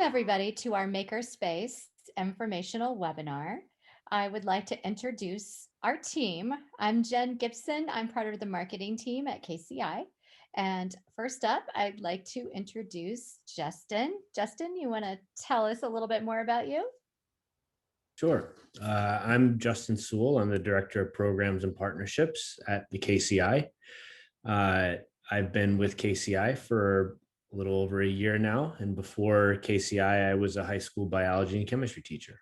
everybody to our Makerspace informational webinar. I would like to introduce our team. I'm Jen Gibson. I'm part of the marketing team at KCI. And first up, I'd like to introduce Justin. Justin, you want to tell us a little bit more about you? Sure. I'm Justin Sewell. I'm the Director of Programs and Partnerships at the KCI. I've been with KCI for a little over a year now. And before KCI, I was a high school biology and chemistry teacher.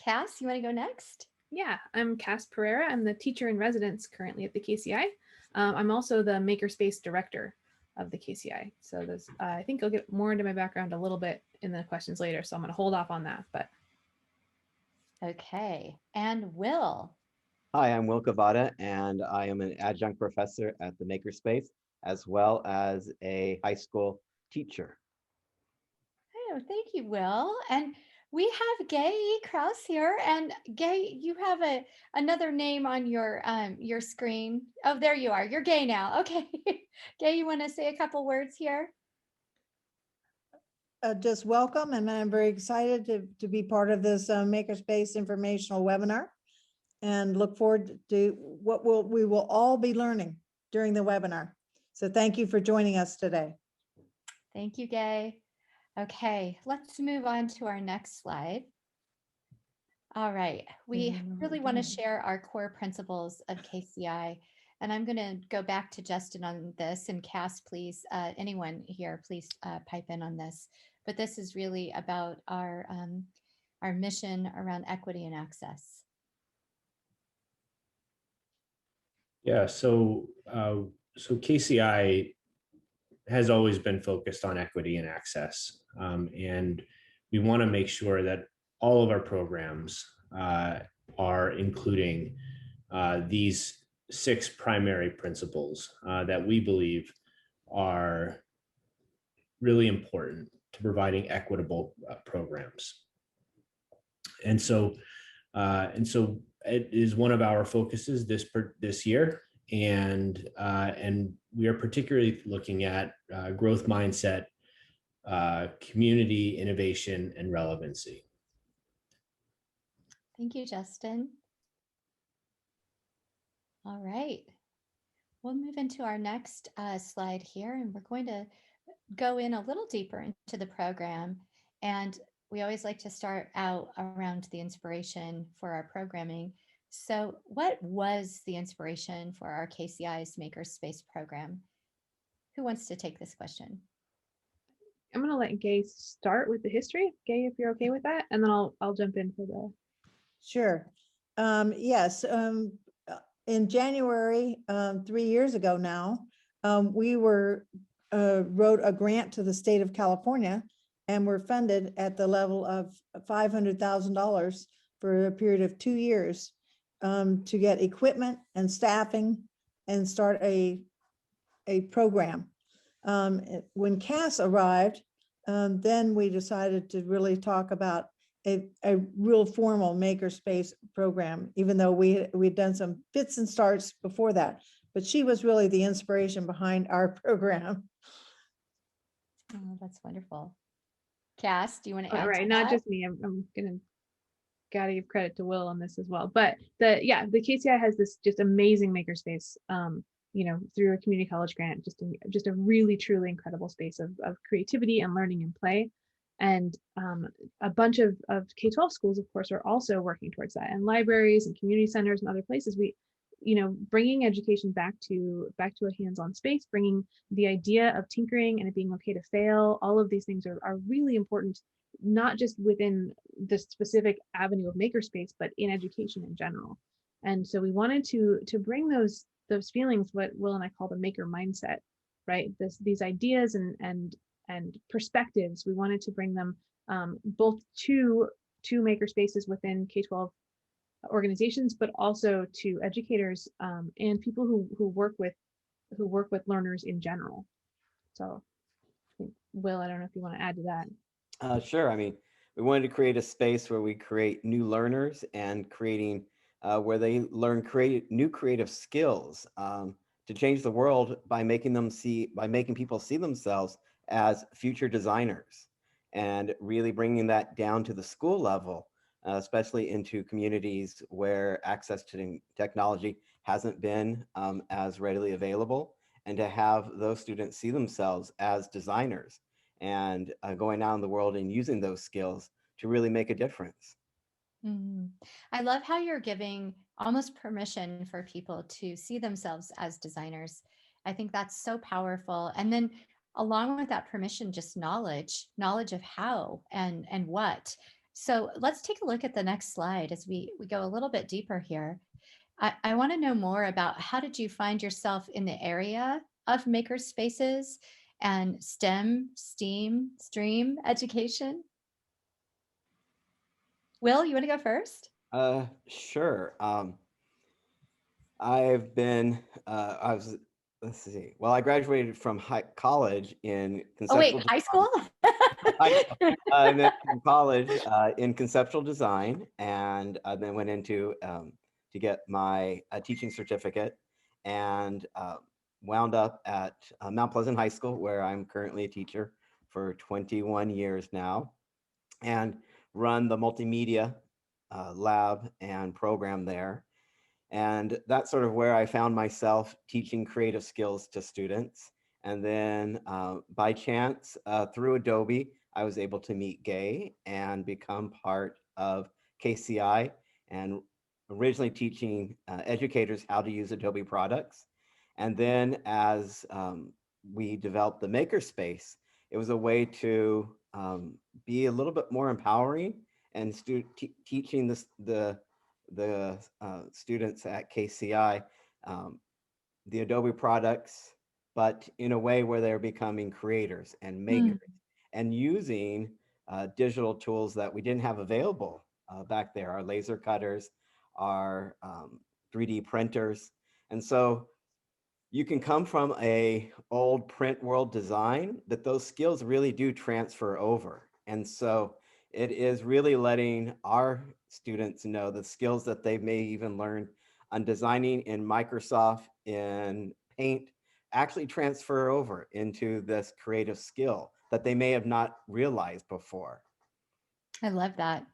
Cass, you want to go next? Yeah, I'm Cass Pereira. I'm the teacher in residence currently at the KCI. I'm also the Makerspace director of the KCI. So this, I think I'll get more into my background a little bit in the questions later. So I'm going to hold off on that. But okay, and Will. Hi, I'm Will Cavada, and I am an adjunct professor at the Makerspace, as well as a high school teacher. Oh, thank you, Will. And we have Gay Kraus here. And Gay, you have another name on your screen. Oh, there you are. You're Gay now. Okay. Gay, you want to say a couple words here? Just welcome, and I'm very excited to be part of this Makerspace informational webinar, and look forward to what we will all be learning during the webinar. So thank you for joining us today. Thank you, Gay. Okay, let's move on to our next slide. All right, we really want to share our core principles of KCI, and I'm going to go back to Justin on this, and Cass, please, anyone here, please pipe in on this. But this is really about our mission around equity and access. Yeah, so KCI has always been focused on equity and access, and we want to make sure that all of our programs are including these 6 primary principles that we believe are really important to providing equitable programs. And so it is one of our focuses this year, and we are particularly looking at growth mindset, community, innovation, and relevancy. Thank you, Justin. All right, we'll move into our next slide here, and we're going to go in a little deeper into the program. And we always like to start out around the inspiration for our programming. So what was the inspiration for our KCI's Makerspace program? Who wants to take this question? I'm going to let Gay start with the history. Gay, if you're okay with that, and then I'll jump in for the. Sure. Yes. In January, 3 years ago now, we wrote a grant to the state of California, and were funded at the level of $500,000 for a period of 2 years to get equipment and staffing and start a program. When Cass arrived, then we decided to really talk about a real formal Makerspace program, even though we'd done some fits and starts before that. But she was really the inspiration behind our program. Oh, that's wonderful. Cass, do you want to add? All right, to not that? just me. I'm gonna gotta give credit to Will on this as well. But the KCI has this just amazing Makerspace. Through a community college grant, just a really truly incredible space of creativity and learning and play. And a bunch of K-12 schools, of course, are also working towards that, and libraries and community centers and other places. We, bringing education back to a hands-on space, bringing the idea of tinkering and it being okay to fail. All of these things are really important, not just within the specific avenue of Makerspace, but in education in general. And so we wanted to bring those feelings, what Will and I call the maker mindset, right? These ideas and perspectives. We wanted to bring them both to Makerspaces within K-12 organizations, but also to educators and people who work with learners in general. So, Will, I don't know if you want to add to that. Sure. I mean, we wanted to create a space where we create new learners and creating where they learn new creative skills to change the world by making people see themselves as future designers, and really bringing that down to the school level, especially into communities where access to technology hasn't been as readily available, and to have those students see themselves as designers and going out in the world and using those skills to really make a difference. Mhm. I love how you're giving almost permission for people to see themselves as designers. I think that's so powerful. And then along with that permission, just knowledge of how and what. So let's take a look at the next slide as we go a little bit deeper here. I want to know more about how did you find yourself in the area of maker spaces and STEAM, stream education? Will, you want to go first? Sure. I've been, let's see. Well, I graduated from college in Oh, wait, conceptual high design. school? And then from college in conceptual design, and I then went into to get my teaching certificate, and wound up at Mount Pleasant High School, where I'm currently a teacher for 21 years now, and run the multimedia lab and program there. And that's sort of where I found myself teaching creative skills to students. And then by chance, through Adobe, I was able to meet Gay and become part of KCI, and originally teaching educators how to use Adobe products. And then as we developed the makerspace, it was a way to be a little bit more empowering and teaching the students at KCI the Adobe products, but in a way where they're becoming creators and makers and using digital tools that we didn't have available back there, our laser cutters, our 3D printers. And so you can come from a old print world design, but those skills really do transfer over. And so it is really letting our students know the skills that they may even learn on designing in Microsoft, in Paint, actually transfer over into this creative skill that they may have not realized before. I love that.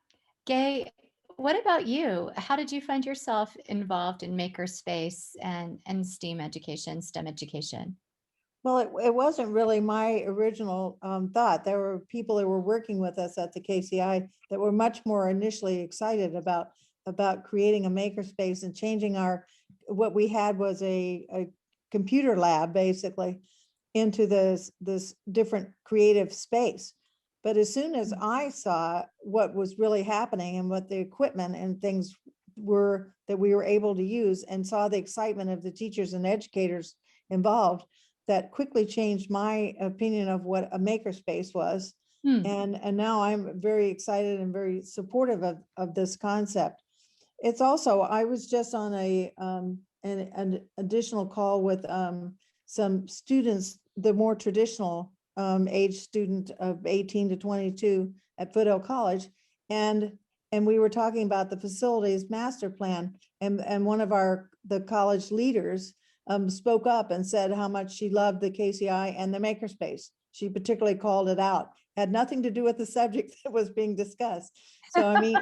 Gay, what about you? How did you find yourself involved in makerspace and STEM education? Well, it wasn't really my original thought. There were people that were working with us at the KCI that were much more initially excited about creating a makerspace and changing what we had was a computer lab basically into this different creative space. But as soon as I saw what was really happening and what the equipment and things were that we were able to use, and saw the excitement of the teachers and educators involved, that quickly changed my opinion of what a makerspace was. Hmm. And now I'm very excited and very supportive of this concept. It's also, I was just on an additional call with some students, the more traditional age student of 18 to 22 at Foothill College. And we were talking about the facilities master plan, and one of the college leaders spoke up and said how much she loved the KCI and the makerspace. She particularly called it out. Had nothing to do with the subject that was being discussed. So I mean,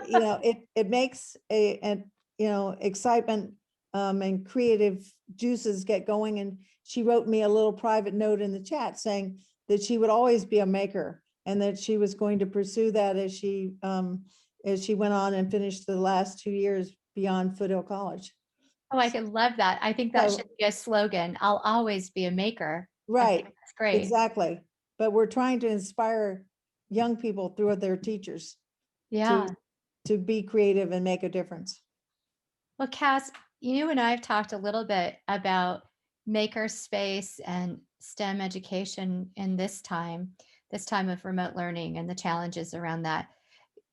it makes excitement and creative juices get going. And she wrote me a little private note in the chat saying that she would always be a maker, and that she was going to pursue that as she went on and finished the last 2 years beyond Foothill College. Oh, I could love that. I think that So- should be a slogan. I'll always be a maker. I Right, think that's great. exactly. But we're trying to inspire young people through their teachers Yeah. to be creative and make a difference. Well, Cass, you and I have talked a little bit about makerspace and STEM education in this time of remote learning and the challenges around that.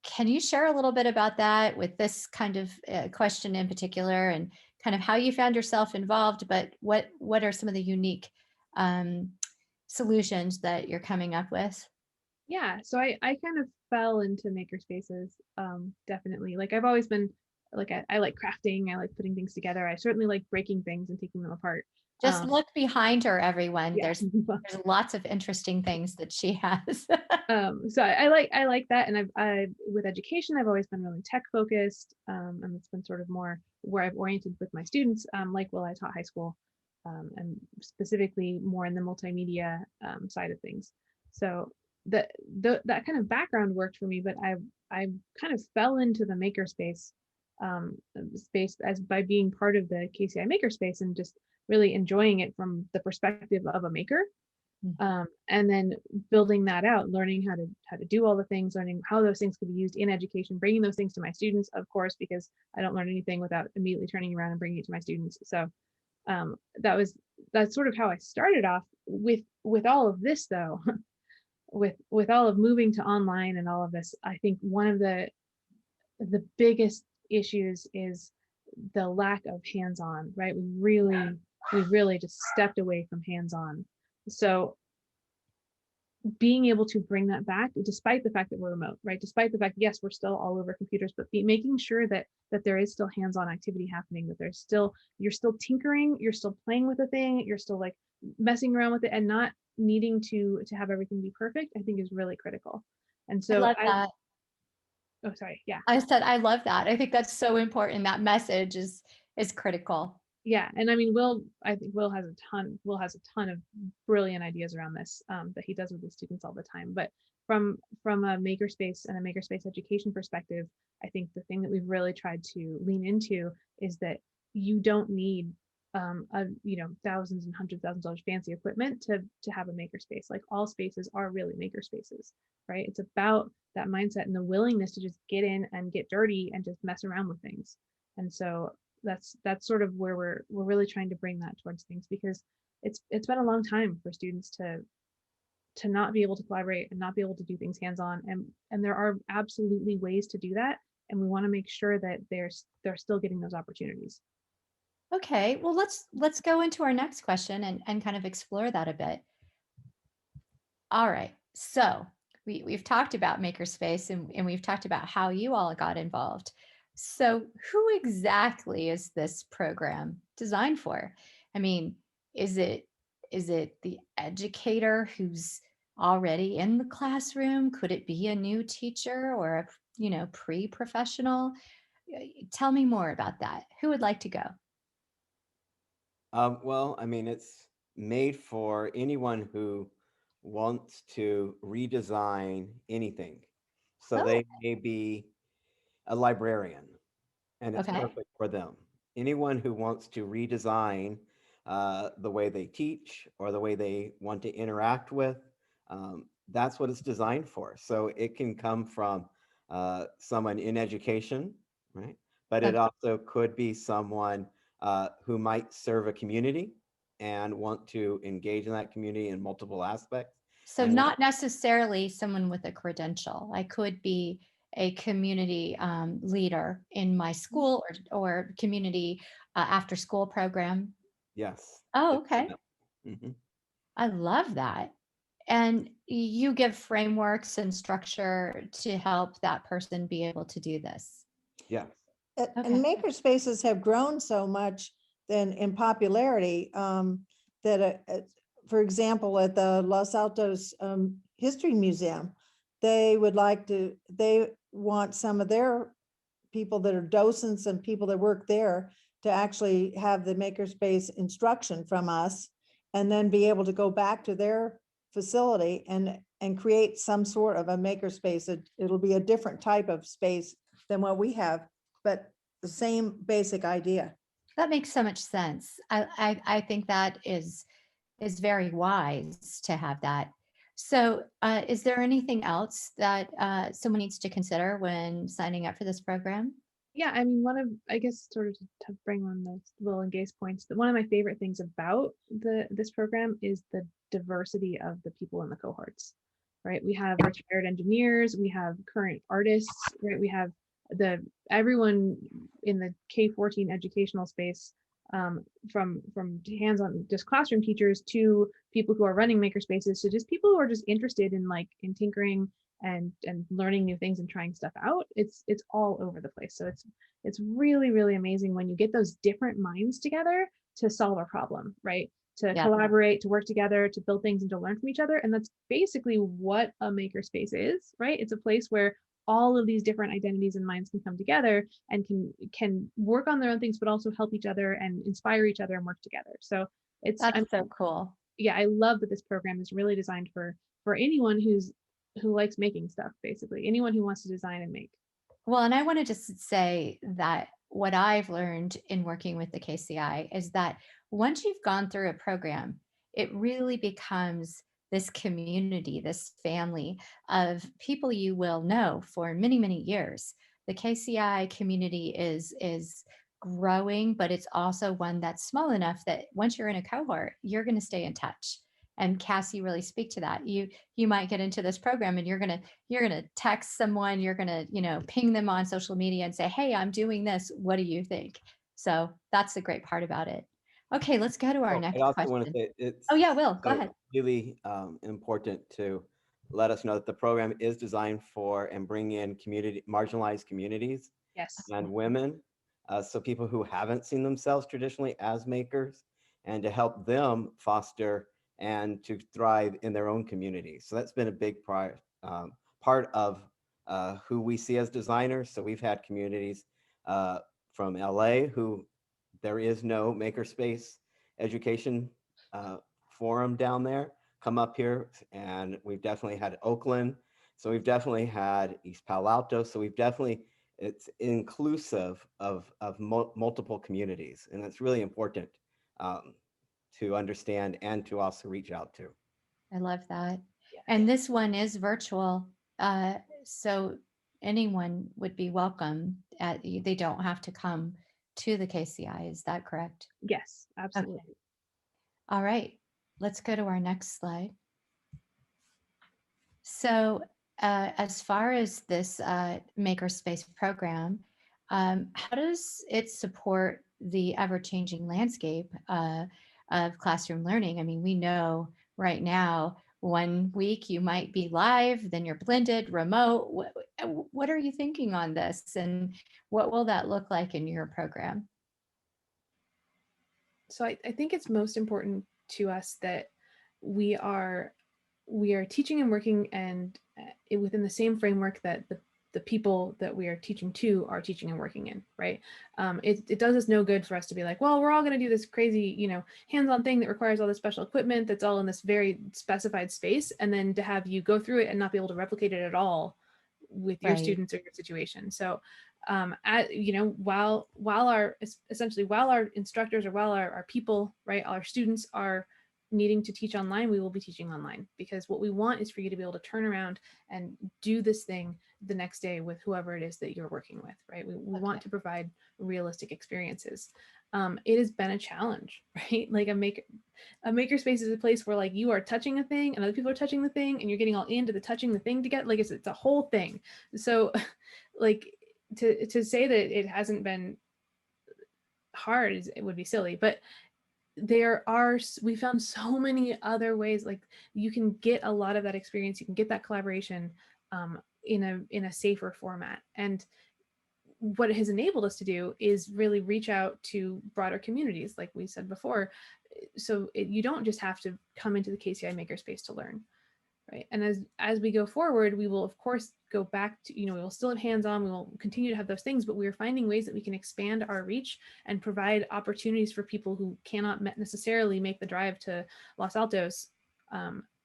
Can you share a little bit about that with this kind of question in particular, and kind of how you found yourself involved, but what are some of the unique solutions that you're coming up with? Yeah, so I kind of fell into makerspaces, definitely. Like I've always been like I like crafting, I like putting things together. I certainly like breaking things and taking them apart. Just look behind her, everyone. Yeah. There's lots of interesting things that she has. So I like that, and I with education I've always been really tech focused, and it's been sort of more where I've oriented with my students, like while I taught high school, and specifically more in the multimedia side of things. So that kind of background worked for me, but I kind of fell into the makerspace space as by being part of the KCI makerspace and just really enjoying it from the perspective of a maker. And then building that out, learning how to do all the things, learning how those things could be used in education, bringing those things to my students, of course, because I don't learn anything without immediately turning around and bringing it to my students. So that's sort of how I started off with all of this, though. with all of moving to online and all of this, I think one of the biggest issues is the lack of hands-on, right? We really just stepped away from hands-on. So being able to bring that back, despite the fact that we're remote, right? Despite the fact, yes, we're still all over computers, but making sure that there is still hands-on activity happening, that you're still tinkering, you're still playing with the thing, you're still like messing around with it, and not needing to have everything be perfect, I think is really critical. And so I love that. Oh, sorry. Yeah. I said, I love that. I think that's so important. That message is critical. Yeah. And I mean, I think Will has a ton of brilliant ideas around this that he does with his students all the time. But from a makerspace and a makerspace education perspective, I think the thing that we've really tried to lean into is that you don't need thousands and hundreds of thousands of dollars fancy equipment to have a makerspace. Like, all spaces are really makerspaces, right? It's about that mindset and the willingness to just get in and get dirty and just mess around with things. And so that's sort of where we're really trying to bring that towards things, because it's been a long time for students to not be able to collaborate and not be able to do things hands-on, and there are absolutely ways to do that, and we want to make sure that they're still getting those opportunities. Okay, well, let's go into our next question and kind of explore that a bit. All right, so we've talked about Makerspace and we've talked about how you all got involved. So who exactly is this program designed for? I mean, is it the educator who's already in the classroom? Could it be a new teacher or a pre-professional? Tell me more about that. Who would like to go? Well, I mean, it's made for anyone who wants to redesign anything. So Oh, they may be a librarian, and it's okay. perfect for them. Anyone who wants to redesign the way they teach or the way they want to interact with, that's what it's designed for. So it can come from someone in education, right? But it Okay. also could be someone who might serve a community and want to engage in that community in multiple aspects. So And not necessarily someone with a credential. I could be a community leader in my school or community after school program. yes. Oh, okay. Mhm. I love that. And you give frameworks and structure to help that person be able to do this. Yes. Okay. And maker spaces have grown so much then in popularity that, for example, at the Los Altos History Museum, they want some of their people that are docents and people that work there to actually have the makerspace instruction from us, and then be able to go back to their facility and create some sort of a makerspace. It'll be a different type of space than what we have, but the same basic idea. That makes so much sense. I think that is very wise to have that. So is there anything else that someone needs to consider when signing up for this program? Yeah, I mean, I guess sort of to bring on the Will and Gay's points, that one of my favorite things about this program is the diversity of the people in the cohorts, right? We have retired engineers, we have current artists, right? We have everyone in the K-14 educational space, from hands-on just classroom teachers to people who are running makerspaces, to just people who are just interested in tinkering and learning new things and trying stuff out. It's all over the place. So it's really, really amazing when you get those different minds together to solve a problem, right? To Yeah. collaborate, to work together, to build things and to learn from each other. And that's basically what a makerspace is, right? It's a place where all of these different identities and minds can come together and can work on their own things, but also help each other and inspire each other and work together. So it's, That's so cool. yeah, I love that this program is really designed for anyone who likes making stuff, basically anyone who wants to design and make. Well, and I want to just say that what I've learned in working with the KCI is that once you've gone through a program, it really becomes this community, this family of people you will know for many, many years. The KCI community is growing, but it's also one that's small enough that once you're in a cohort, you're going to stay in touch. And Cassie really speak to that. You might get into this program and you're gonna text someone, you're gonna, ping them on social media and say, hey, I'm doing this, what do you think? So that's the great part about it. Okay, let's go to our I next also want to question. say it's Oh yeah, Will, go ahead. really important to let us know that the program is designed for and bring in marginalized communities Yes. and women, so people who haven't seen themselves traditionally as makers, and to help them foster and to thrive in their own communities. So that's been a big part of who we see as designers. So we've had communities from LA who there is no makerspace education forum down there come up here, and we've definitely had Oakland. So we've definitely had East Palo Alto. So it's inclusive of multiple communities, and it's really important to understand and to also reach out to. I love that. Yeah. And this one is virtual. So anyone would be welcome they don't have to come to the KCI. Is that correct? Yes, absolutely. Okay. All right, let's go to our next slide. So as far as this Makerspace program, how does it support the ever-changing landscape of classroom learning? I mean, we know right now, 1 week you might be live, then you're blended, remote. What are you thinking on this, and what will that look like in your program? So I think it's most important to us that we are teaching and working and within the same framework that the people that we are teaching to are teaching and working in, right? It does us no good for us to be like, well, we're all going to do this crazy, hands-on thing that requires all this special equipment that's all in this very specified space, and then to have you go through it and not be able to replicate it at all with your Right. students or your situation. So while our instructors or while our people, right, our students are needing to teach online, we will be teaching online, because what we want is for you to be able to turn around and do this thing the next day with whoever it is that you're working with, right? We want to provide realistic experiences. It has been a challenge, right? Like a makerspace is a place where like you are touching a thing and other people are touching the thing and you're getting all into the touching the thing together. Like it's a whole thing. So like to say that it hasn't been hard it would be silly, but we found so many other ways, like you can get a lot of that experience, you can get that collaboration in a safer format. And what it has enabled us to do is really reach out to broader communities, like we said before. So you don't just have to come into the KCI Makerspace to learn, right? And as we go forward, we will of course go back to, we will still have hands-on, we will continue to have those things, but we are finding ways that we can expand our reach and provide opportunities for people who cannot necessarily make the drive to Los Altos,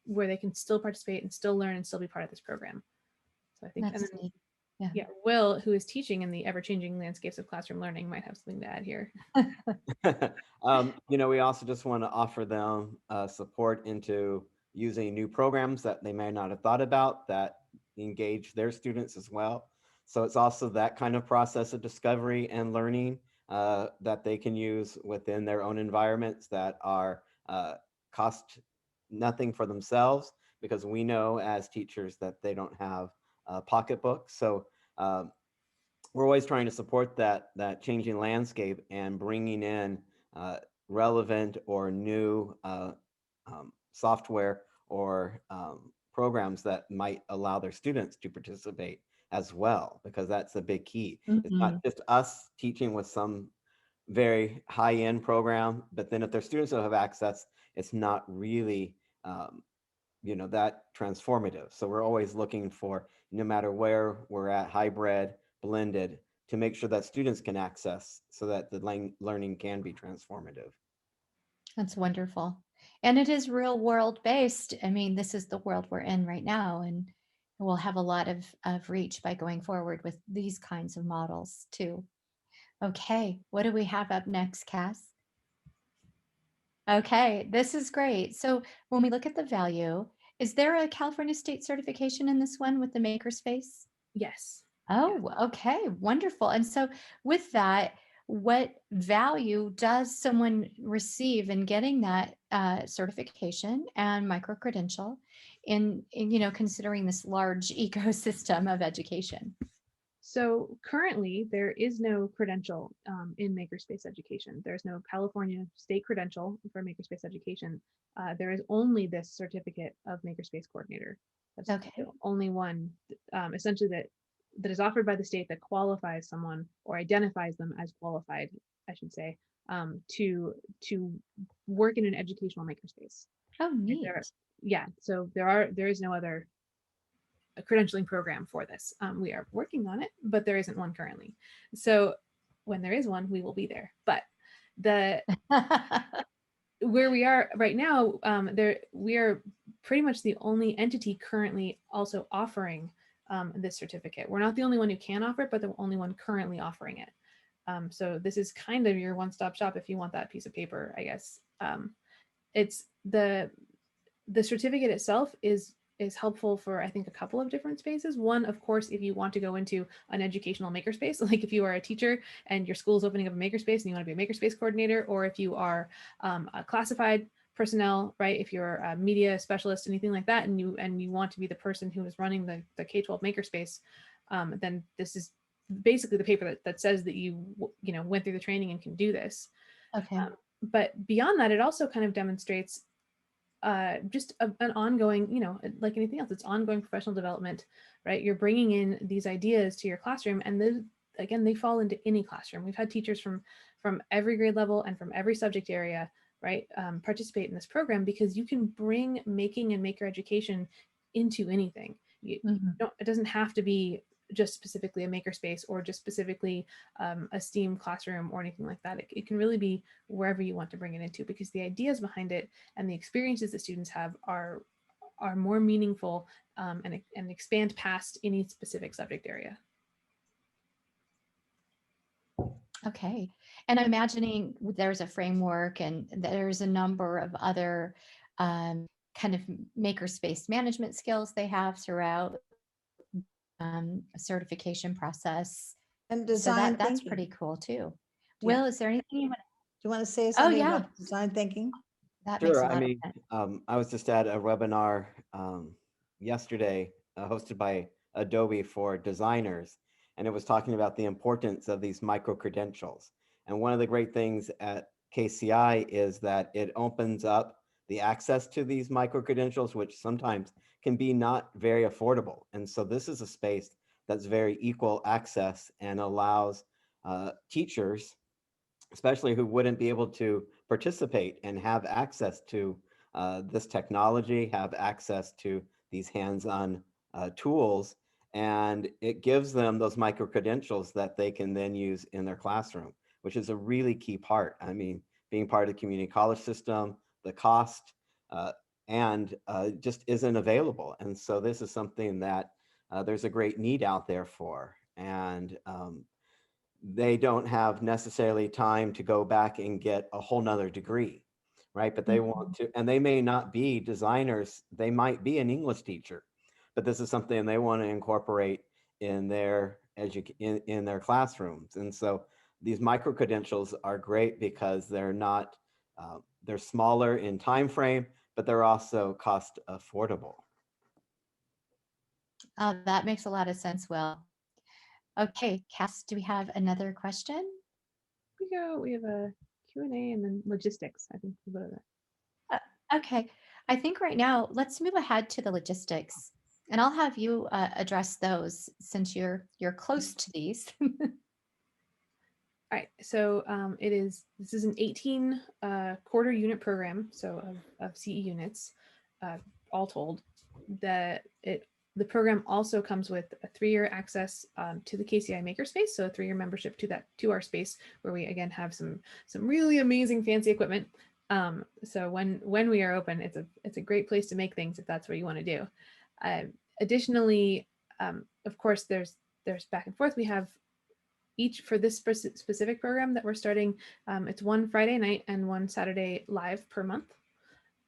where they can still participate and still learn and still be part of this program. So I think That's neat. Yeah, Will, who is teaching in the ever-changing landscapes of classroom learning, might have something to add here. We also just want to offer them support into using new programs that they may not have thought about that engage their students as well. So it's also that kind of process of discovery and learning that they can use within their own environments that are cost nothing for themselves, because we know as teachers that they don't have pocketbooks. So we're always trying to support that changing landscape and bringing in relevant or new software or programs that might allow their students to participate as well, because that's a big key. It's not just us teaching with some very high-end program, but then if their students don't have access, it's not really, that transformative. So we're always looking for, no matter where we're at, hybrid, blended, to make sure that students can access so that the learning can be transformative. That's wonderful. And it is real world based. I mean, this is the world we're in right now, and we'll have a lot of reach by going forward with these kinds of models too. Okay, what do we have up next, Cass? Okay, this is great. So when we look at the value, is there a California state certification in this one with the makerspace? Yes. Oh, okay, wonderful. And so with that, what value does someone receive in getting that certification and micro-credential in considering this large ecosystem of education? So currently, there is no credential in makerspace education. There's no California state credential for makerspace education. There is only this certificate of makerspace coordinator. That's Okay. the only one, essentially that is offered by the state that qualifies someone or identifies them as qualified, I should say, to work in an educational makerspace. Oh, neat. So there is no other a credentialing program for this. We are working on it, but there isn't one currently. So when there is one, we will be there. But where we are right now, we are pretty much the only entity currently also offering this certificate. We're not the only one who can offer it, but the only one currently offering it. So this is kind of your one-stop shop if you want that piece of paper, I guess. It's the certificate itself is helpful for, I think, a couple of different spaces. One, of course, if you want to go into an educational makerspace, like if you are a teacher and your school is opening up a makerspace and you want to be a makerspace coordinator, or if you are a classified personnel, right? If you're a media specialist, anything like that, and you want to be the person who is running the K-12 makerspace, then this is basically the paper that says that you went through the training and can do this. Okay. But beyond that, it also kind of demonstrates just an ongoing, like anything else, it's ongoing professional development, right? You're bringing in these ideas to your classroom, and again, they fall into any classroom. We've had teachers from every grade level and from every subject area, right, participate in this program, because you can bring making and maker education into anything. It doesn't have to be just specifically a makerspace or just specifically a STEAM classroom or anything like that. It can really be wherever you want to bring it into, because the ideas behind it and the experiences that students have are more meaningful and expand past any specific subject area. Okay. And I'm imagining there's a framework and there's a number of other kind of makerspace management skills they have throughout a certification process. And So design that's thinking. pretty cool too. Yeah. Will, is there anything you want Do you want to say Oh, something yeah. about design thinking? That makes a Sure. lot of sense. I was just at a webinar yesterday hosted by Adobe for designers, and it was talking about the importance of these micro-credentials. And one of the great things at KCI is that it opens up the access to these micro-credentials, which sometimes can be not very affordable. And so this is a space that's very equal access and allows teachers, especially who wouldn't be able to participate and have access to this technology, have access to these hands-on tools, and it gives them those micro-credentials that they can then use in their classroom, which is a really key part. I mean, being part of the community college system, the cost and just isn't available. And so this is something that there's a great need out there for. And they don't have necessarily time to go back and get a whole nother degree, right? But they want to, and they may not be designers, they might be an English teacher, but this is something they want to incorporate in their in their classrooms. And so these micro credentials are great because they're not, they're smaller in time frame, but they're also cost affordable. That makes a lot of sense, Will. Okay, Cass, do we have another question? We have a Q&A and then logistics. I think we'll go to that. Okay, I think right now, let's move ahead to the logistics, and I'll have you address those since you're close to these. All right, so this is an 18 quarter unit program, so of CE units, all told. The program also comes with a 3-year access to the KCI Makerspace, so a 3-year membership to our space, where we again have some really amazing fancy equipment. So when we are open, it's a great place to make things if that's what you want to do. Additionally, of course, there's back and forth. We have each for this specific program that we're starting. It's one Friday night and one Saturday live per month,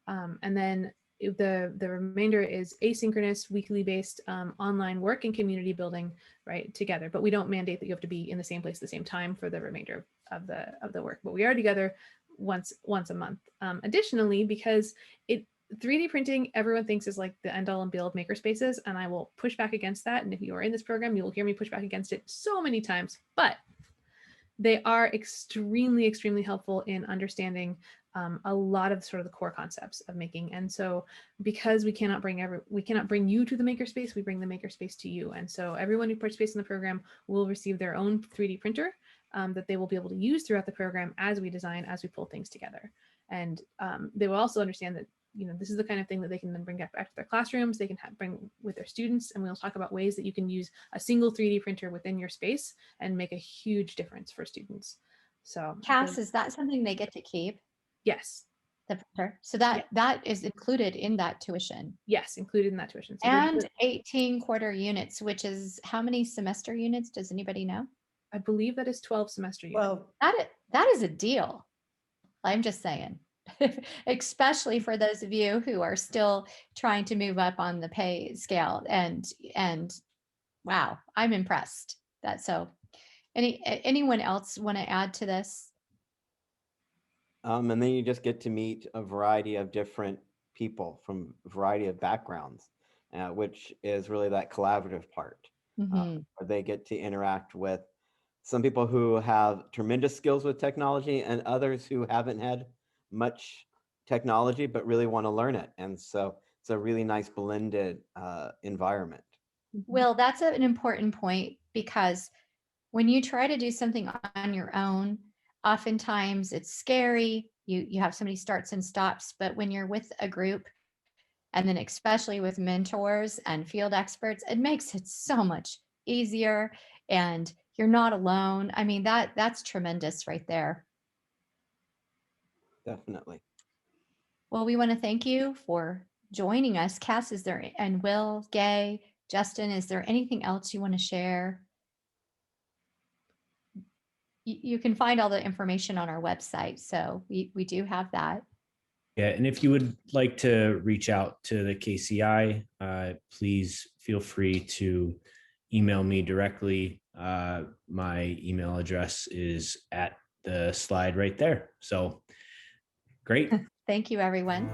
and then the remainder is asynchronous, weekly based online work and community building right together. But we don't mandate that you have to be in the same place at the same time for the remainder of the work. But we are together once a month. Additionally, because 3D printing, everyone thinks is like the end all and be all of makerspaces, and I will push back against that. And if you are in this program, you will hear me push back against it so many times, but they are extremely helpful in understanding a lot of sort of the core concepts of making. And so because we cannot bring you to the makerspace, we bring the makerspace to you. And so everyone who participates in the program will receive their own 3D printer that they will be able to use throughout the program as we pull things together. And they will also understand that this is the kind of thing that they can then bring back to their classrooms. They can bring with their students, and we'll talk about ways that you can use a single 3D printer within your space and make a huge difference for students. So, Cass, is that something they get to keep? Yes. The printer. So that is included in that tuition. Yes, included in that tuition. So and 18 quarter units, which is how many semester units? Does anybody know? I believe that is 12 semester units. Well, that is a deal. I'm just saying. Especially for those of you who are still trying to move up on the pay scale, and wow, I'm impressed. So anyone else want to add to this? And then you just get to meet a variety of different people from a variety of backgrounds, which is really that collaborative part. Where they get to interact with some people who have tremendous skills with technology and others who haven't had much technology but really want to learn it. And so it's a really nice blended environment. Well, that's an important point, because when you try to do something on your own, oftentimes it's scary. You have so many starts and stops, but when you're with a group, and then especially with mentors and field experts, it makes it so much easier, and you're not alone. I mean, that's tremendous right there. Definitely. Well, we want to thank you for joining us. Cass, and Will, Gay, Justin, is there anything else you want to share? You can find all the information on our website, so we do have that. Yeah, and if you would like to reach out to the KCI, please feel free to email me directly. My email address is at the slide right there. So great. Thank you, everyone.